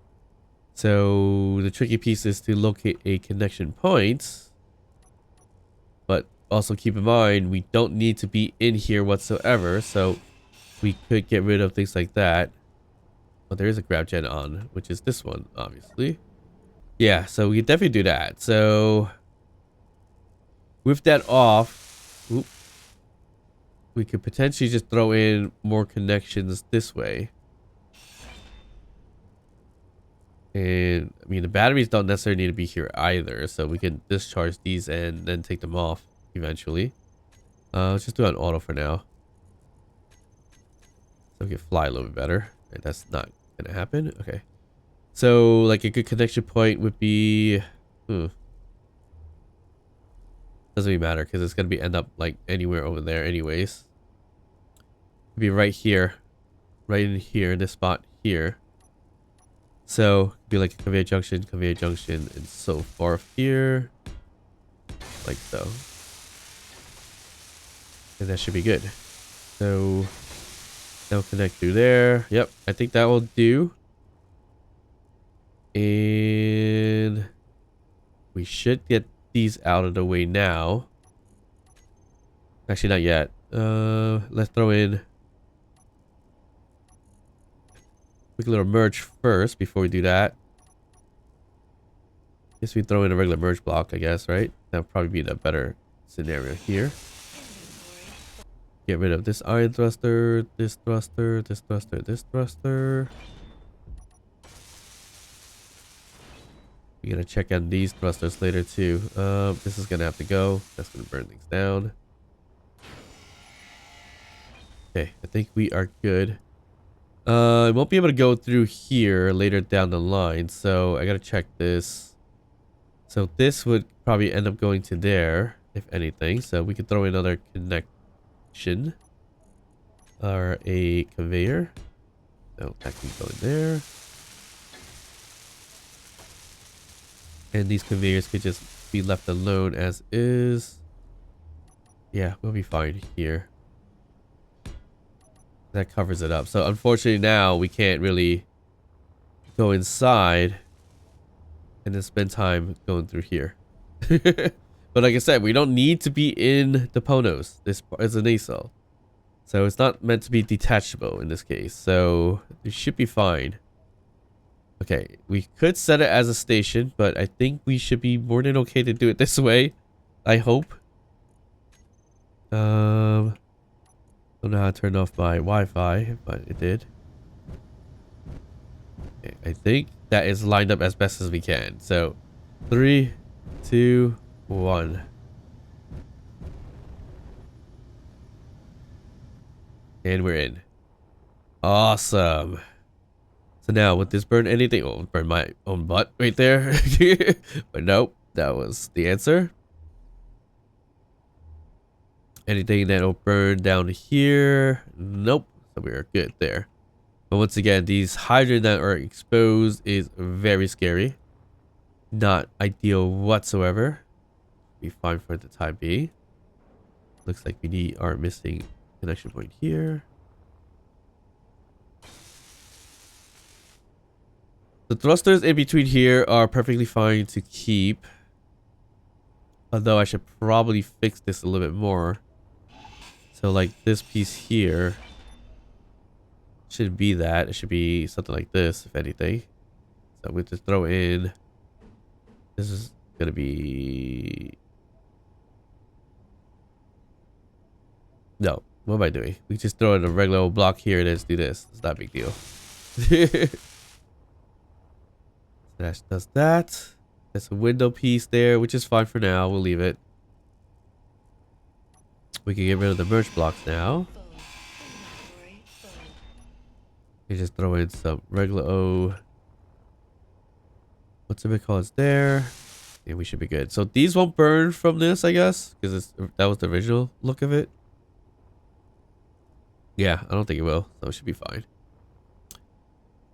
Speaker 1: So the tricky piece is to locate a connection point, but also keep in mind we don't need to be in here whatsoever, so we could get rid of things like that. But there is a grab gen on, which is this one, obviously. Yeah, so we could definitely do that. So with that off, we could potentially just throw in more connections this way. And I mean, the batteries don't necessarily need to be here either, so we can discharge these and then take them off eventually. Let's just do it on auto for now, so we can fly a little bit better. Right, that's not gonna happen. Okay, so like a good connection point would be, doesn't really matter because it's gonna be end up like anywhere over there anyways. It'd be right here, right in here, in this spot here. So be like a conveyor junction, and so forth here, like so, and that should be good. So that'll connect through there. Yep, I think that will do. And we should get these out of the way now. Actually, not yet. Let's throw in quick little merge first before we do that. Guess we throw in a regular merge block, I guess, right? That would probably be the better scenario here. Get rid of this iron thruster, this thruster, this thruster, this thruster. We gotta check on these thrusters later too. This is gonna have to go. That's gonna burn things down. Okay, I think we are good. I won't be able to go through here later down the line, so I gotta check this. So this would probably end up going to there, if anything. So we could throw in another connection. Or a conveyor. So that can go in there. And these conveyors could just be left alone as is. Yeah, we'll be fine here. That covers it up. So unfortunately now we can't really go inside and then spend time going through here. But like I said, we don't need to be in the Ponos. This is a nacelle. So it's not meant to be detachable in this case. So it should be fine. Okay, we could set it as a station, but I think we should be more than okay to do it this way. I hope. Don't know how to turn off my Wi-Fi, but it did. Okay, I think that is lined up as best as we can. So, 3, 2, 1. And we're in. Awesome. So now, would this burn anything? Oh, burn my own butt right there. But nope, that was the answer. Anything that'll burn down here? Nope. So we are good there. But once again, these hydrogen that are exposed is very scary. Not ideal whatsoever. Be fine for the time being. Looks like we are missing connection point here. The thrusters in between here are perfectly fine to keep. Although I should probably fix this a little bit more. So like this piece here shouldn't be that. It should be something like this, if anything. So we just throw in. This is gonna be. No, what am I doing? We just throw in a regular old block here and then just do this. It's not a big deal. That does that. There's a window piece there, which is fine for now. We'll leave it. We can get rid of the merge blocks now. You just throw in some regular O. What's it called? It's there. And we should be good. So these won't burn from this, I guess, because that was the original look of it. Yeah, I don't think it will. So it should be fine.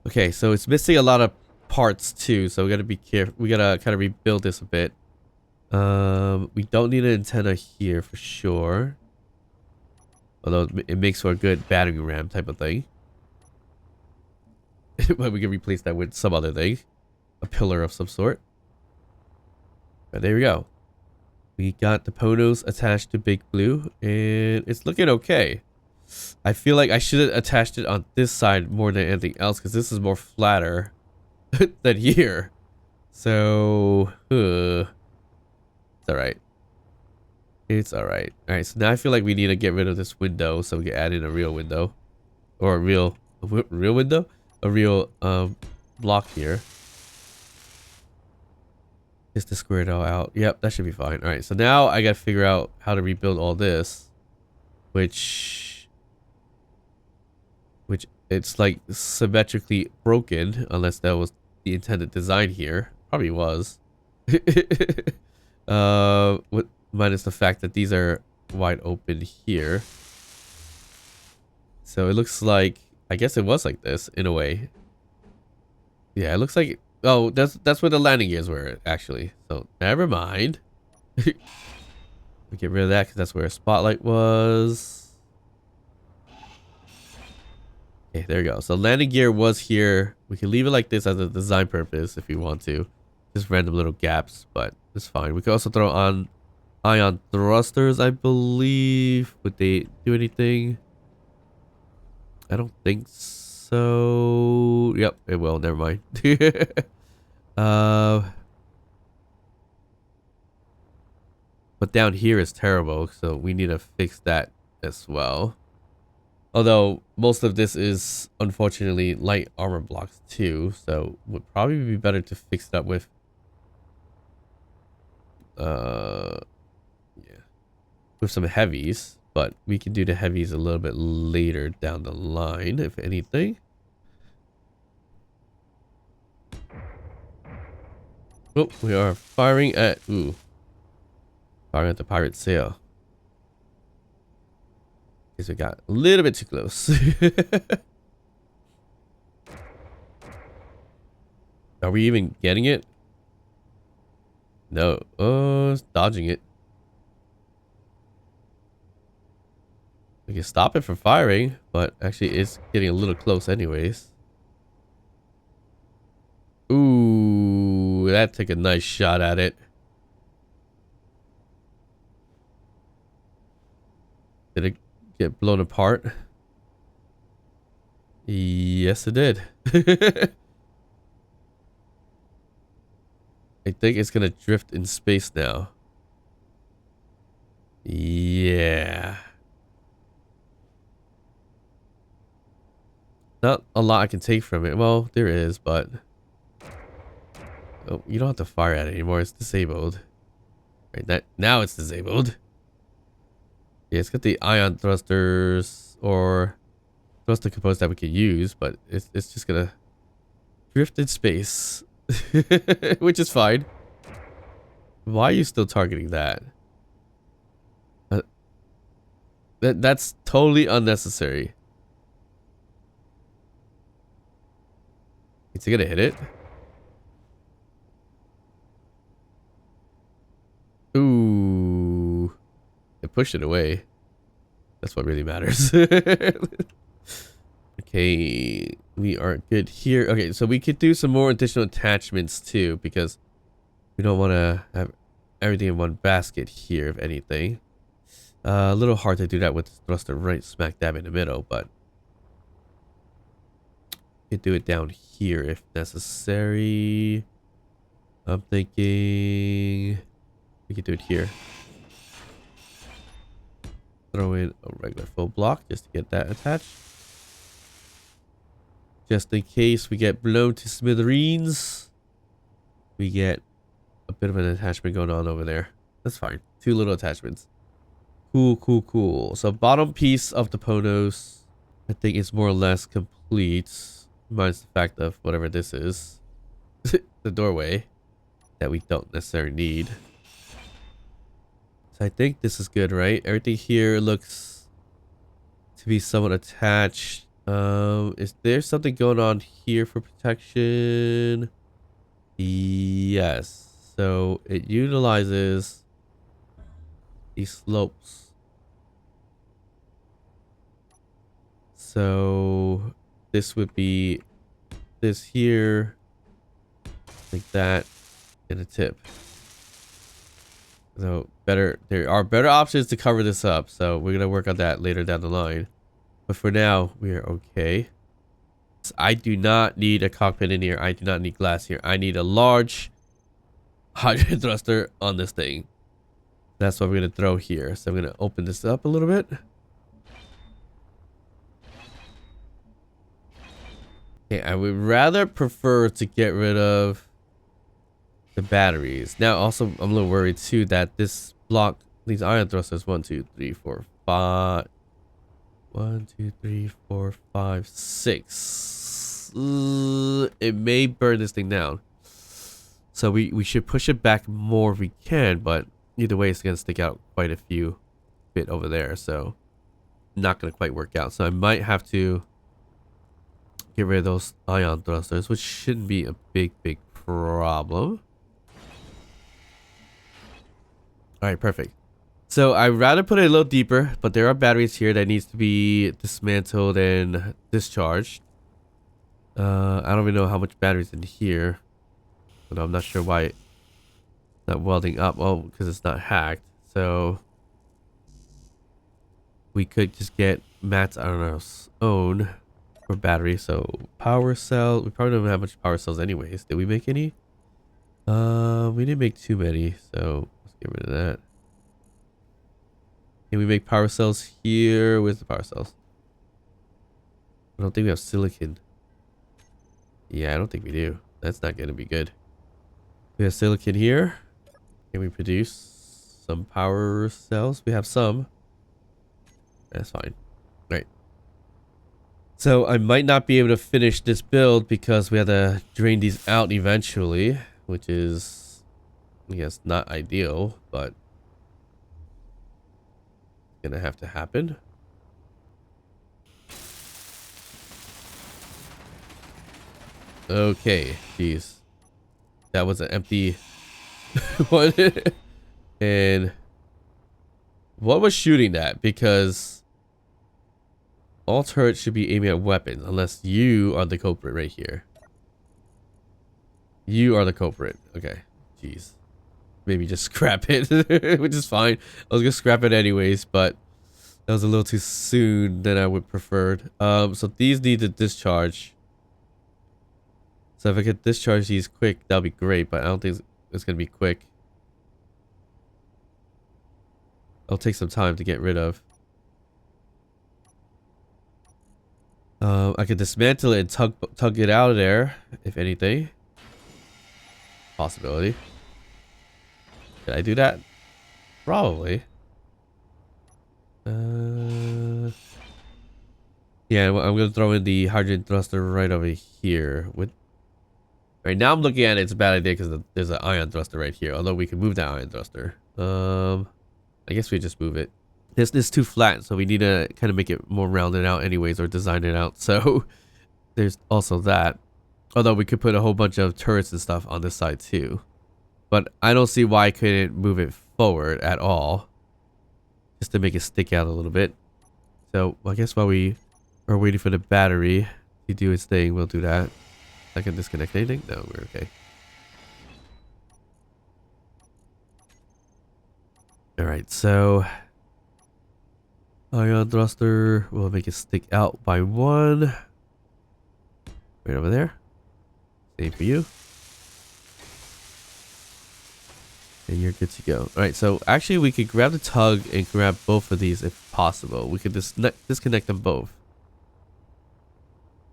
Speaker 1: Okay, so it's missing a lot of parts too, so we gotta be careful. We gotta kind of rebuild this a bit. We don't need an antenna here for sure, although it makes for a good battery ram type of thing. But we can replace that with some other thing, a pillar of some sort. But there we go. We got the Ponos attached to Big Blue, and it's looking okay. I feel like I should have attached it on this side more than anything else, because this is more flatter than here. So it's all right. It's all right. All right, so now I feel like we need to get rid of this window so we can add in a real window, or a real window, a real block here, just to square it all out. Yep, that should be fine. All right, so now I gotta figure out how to rebuild all this, which it's like symmetrically broken, unless that was the intended design here. Probably was. Minus the fact that these are wide open here. So it looks like, I guess it was like this in a way. Yeah, it looks like, oh, that's where the landing gears were actually. So never mind. We get rid of that because that's where a spotlight was. Okay, there we go. So landing gear was here. We can leave it like this as a design purpose if you want to. Just random little gaps, but it's fine. We can also throw on ion thrusters, I believe. Would they do anything? I don't think so. So, yep, it will. Never mind. But down here is terrible, so we need to fix that as well. Although most of this is unfortunately light armor blocks too, so would probably be better to fix it up with yeah, with some heavies. But we can do the heavies a little bit later down the line, if anything. Oh, we are firing at firing at the pirate sail. Because we got a little bit too close. Are we even getting it? No. Oh, it's dodging it. We can stop it from firing, but actually it's getting a little close anyways. Ooh, that took a nice shot at it. Did it get blown apart? Yes, it did. I think it's gonna drift in space now. Yeah. Not a lot I can take from it. Well, there is, but... Oh, you don't have to fire at it anymore. It's disabled. Right, now it's disabled. Yeah, it's got the ion thrusters or thruster components that we could use, but it's just gonna drift in space. Which is fine. Why are you still targeting that? That's totally unnecessary. Is he gonna hit it? Ooh. It pushed it away. That's what really matters. Okay. We are good here. Okay, so we could do some more additional attachments too, because we don't want to have everything in one basket here, if anything. A little hard to do that with the thruster right smack dab in the middle, but we could do it down here if necessary. I'm thinking we could do it here. Throw in a regular full block just to get that attached. Just in case we get blown to smithereens, we get a bit of an attachment going on over there. That's fine. 2 little attachments. Cool, cool, cool. So bottom piece of the Ponos, I think is more or less complete. Minus the fact of whatever this is. The doorway that we don't necessarily need. So I think this is good, right? Everything here looks to be somewhat attached. Is there something going on here for protection? Yes. So it utilizes these slopes. So this would be this here, like that, and a tip. So there are better options to cover this up. So we're gonna work on that later down the line. But for now, we are okay. I do not need a cockpit in here. I do not need glass here. I need a large hydrant thruster on this thing. That's what we're going to throw here. So I'm going to open this up a little bit. Okay, I would rather prefer to get rid of the batteries. Now, also, I'm a little worried too that this block, these ion thrusters, 1, 2, 3, 4, 5. 1, 2, 3, 4, 5, 6. It may burn this thing down. So we should push it back more if we can, but either way it's going to stick out quite a few bit over there. So not going to quite work out. So I might have to get rid of those ion thrusters, which shouldn't be a big problem. Alright, perfect. So I'd rather put it a little deeper, but there are batteries here that needs to be dismantled and discharged. I don't even know how much batteries in here, but I'm not sure why it's not welding up. Oh, because it's not hacked. So we could just get Matt's, I don't know, own for battery. So power cell. We probably don't have much power cells anyways. Did we make any? We didn't make too many, so let's get rid of that. Can we make power cells here? Where's the power cells? I don't think we have silicon. Yeah, I don't think we do. That's not going to be good. We have silicon here. Can we produce some power cells? We have some. That's fine. Right. So I might not be able to finish this build because we have to drain these out eventually, which is, I guess, not ideal, but it's gonna have to happen. Okay, jeez. That was an empty one. And what was shooting that? Because all turrets should be aiming at weapons, unless you are the culprit right here. You are the culprit. Okay, jeez. Maybe just scrap it, which is fine. I was gonna scrap it anyways, but that was a little too soon than I would preferred. So these need to discharge. So if I could discharge these quick, that'll be great, but I don't think it's gonna be quick. It'll take some time to get rid of. I could dismantle it and tug it out of there, if anything. Possibility. Did I do that? Probably. Yeah, I'm gonna throw in the hydrogen thruster right over here. Right now I'm looking at it, it's a bad idea because there's an ion thruster right here. Although we can move that ion thruster. I guess we just move it. This is too flat, so we need to kind of make it more rounded out anyways, or design it out. So there's also that. Although we could put a whole bunch of turrets and stuff on this side too. But I don't see why I couldn't move it forward at all. Just to make it stick out a little bit. So I guess while we are waiting for the battery to do its thing, we'll do that. I can disconnect anything? No, we're okay. Alright, so ion thruster, we'll make it stick out by 1. Right over there. Same for you. And you're good to go. Alright, so actually we could grab the tug and grab both of these if possible. We could disconnect them both.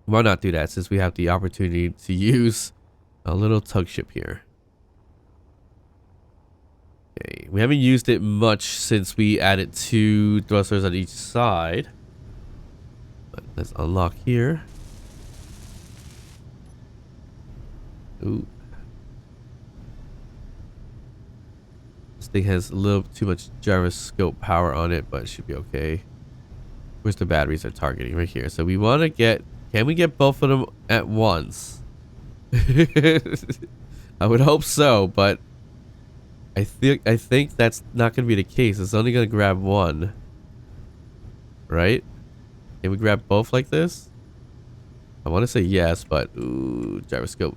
Speaker 1: Why not do that since we have the opportunity to use a little tug ship here. Okay, we haven't used it much since we added 2 thrusters on each side. But let's unlock here. Ooh. This thing has a little too much gyroscope power on it, but it should be okay. Where's the batteries are targeting? Right here. So we want to get... Can we get both of them at once? I would hope so, but I think that's not going to be the case. It's only going to grab one. Right? Can we grab both like this? I want to say yes, but ooh, gyroscope.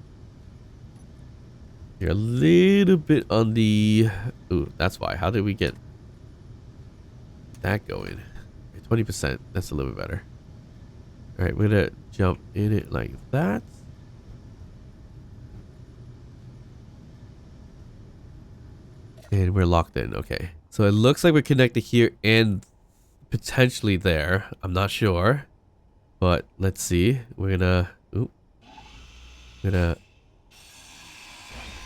Speaker 1: You're a little bit on the... Ooh, that's why. How did we get that going? 20%. That's a little bit better. Alright, we're going to jump in it like that. And we're locked in. Okay. So it looks like we're connected here and potentially there. I'm not sure. But let's see. We're going to... Ooh. We're going to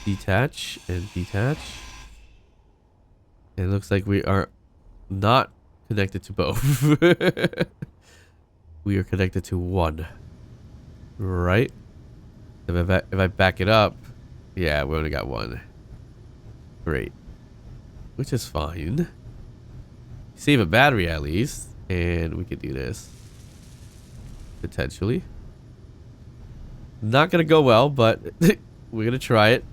Speaker 1: detach and detach. And it looks like we are not connected to both. We are connected to one. Right? If I back it up, yeah, we only got one. Great. Which is fine. Save a battery at least. And we can do this. Potentially. Not gonna go well, but we're gonna try it.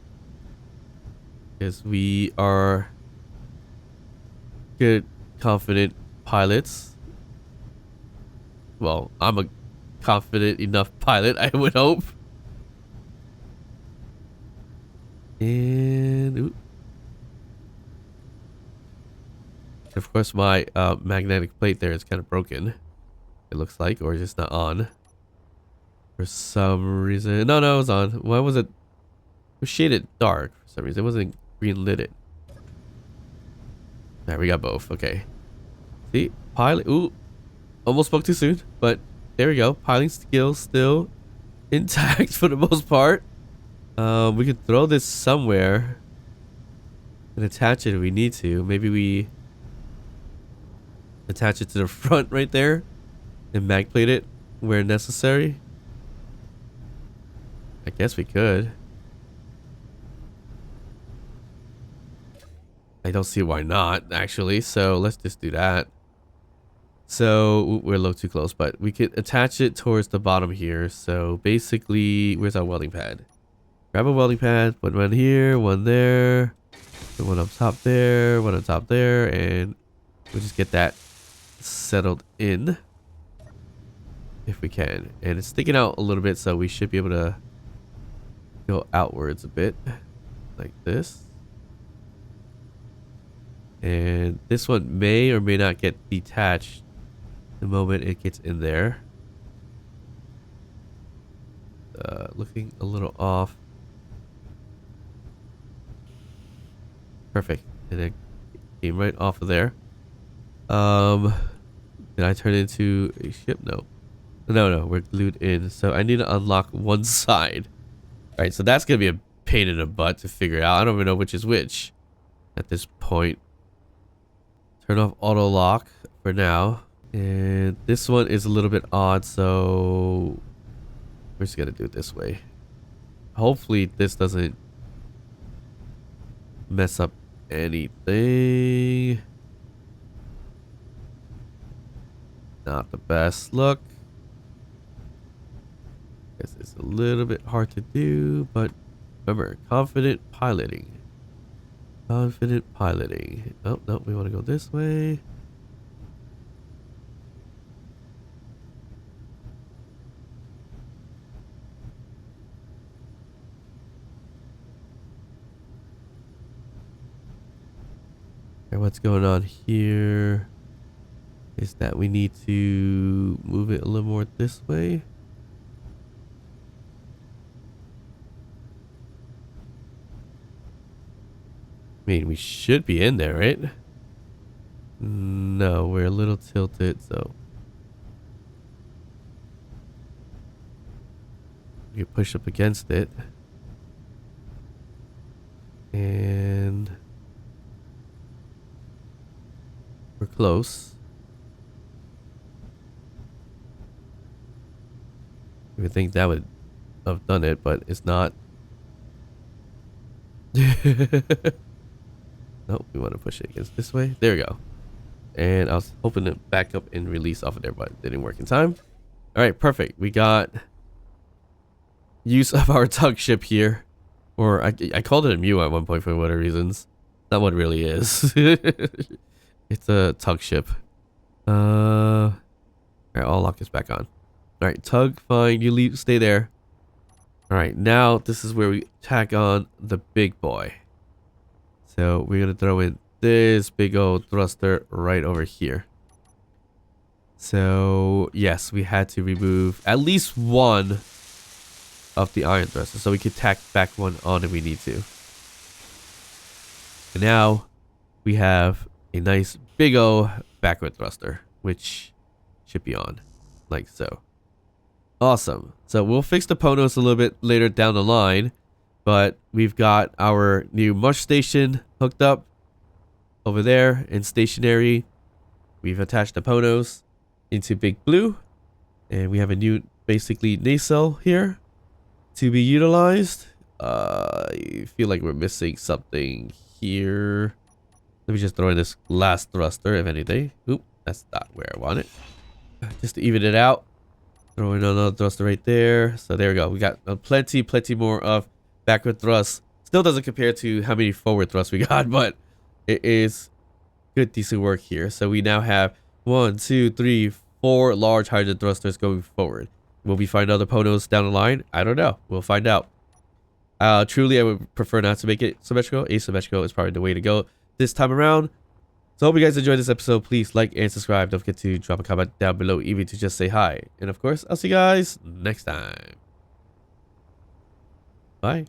Speaker 1: Because we are good, confident pilots. Well, I'm a confident enough pilot, I would hope. And... Ooh. Of course, my magnetic plate there is kind of broken. It looks like, or just not on. For some reason. No, it was on. Why was it? It was shaded dark for some reason. It wasn't green lidded. There, we got both. Okay. See? Pilot. Ooh. Almost spoke too soon, but there we go. Piling skills still intact for the most part. We could throw this somewhere and attach it if we need to. Maybe we attach it to the front right there and mag plate it where necessary. I guess we could. I don't see why not, actually. So let's just do that. So we're a little too close, but we could attach it towards the bottom here. So basically, where's our welding pad? Grab a welding pad, put one here, one there, put one up top there, one on top there, and we'll just get that settled in if we can. And it's sticking out a little bit, so we should be able to go outwards a bit like this. And this one may or may not get detached the moment it gets in there. Looking a little off. Perfect. And it came right off of there. Did I turn it into a ship? No, we're glued in. So I need to unlock one side. Alright, so that's gonna be a pain in the butt to figure out. I don't even know which is which at this point. Turn off auto lock for now. And this one is a little bit odd, so we're just gonna do it this way. Hopefully this doesn't mess up anything. Not the best look. Guess it's a little bit hard to do, but remember, confident piloting. Confident piloting. Oh, no, we want to go this way. And what's going on here is that we need to move it a little more this way. I mean, we should be in there, right? No, we're a little tilted, so we can push up against it. And we're close. You would think that would have done it, but it's not. Nope, we want to push it against this way. There we go. And I was hoping to back up and release off of there, but it didn't work in time. All right, perfect. We got use of our tug ship here. Or I called it a Mew at one point for whatever reasons. Not what it really is. It's a tug ship. All right, I'll lock this back on. All right, tug, fine. You leave, stay there. All right, now this is where we tack on the big boy. So we're gonna throw in this big old thruster right over here. So yes, we had to remove at least one of the iron thruster, so we could tack back one on if we need to. And now we have a nice big old backward thruster, which should be on like so. Awesome. So we'll fix the Ponos a little bit later down the line, but we've got our new mush station hooked up over there and stationary. We've attached the Ponos into Big Blue, and we have a new basically nacelle here to be utilized. I feel like we're missing something here. Let me just throw in this last thruster, if anything. Oop, that's not where I want it. Just to even it out. Throw in another thruster right there. So there we go. We got plenty more of backward thrust. Still doesn't compare to how many forward thrusts we got, but it is good, decent work here. So we now have 1, 2, 3, 4 large hydrogen thrusters going forward. Will we find other Ponos down the line? I don't know. We'll find out. Truly, I would prefer not to make it symmetrical. Asymmetrical is probably the way to go this time around. So I hope you guys enjoyed this episode. Please like and subscribe. Don't forget to drop a comment down below, even to just say hi. And of course, I'll see you guys next time. Bye.